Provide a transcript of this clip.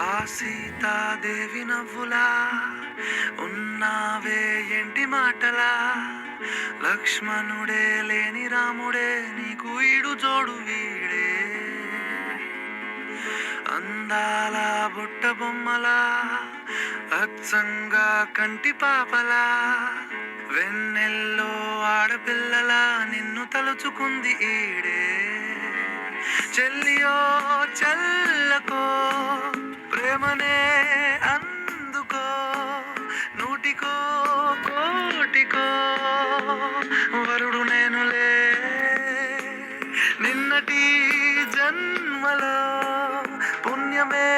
ఆ సీతాదేవి నవ్వులా ఉన్నావే ఎంటి మాటలా, లక్ష్మణుడే లేని రాముడే నీకు ఈడు జోడు వీడే, అందాల బుట్ట బొమ్మలా అచ్చంగా కంటి పాపలా, వెన్నెల్లో ఆడపిల్లలా నిన్ను తలుచుకుంది ఈడే. చెల్లియో చల్లకో ప్రేమనే అందుకో, నూటికో కోటికో వరుడు నేనులే. నిన్నటి జన్మలో పుణ్యమే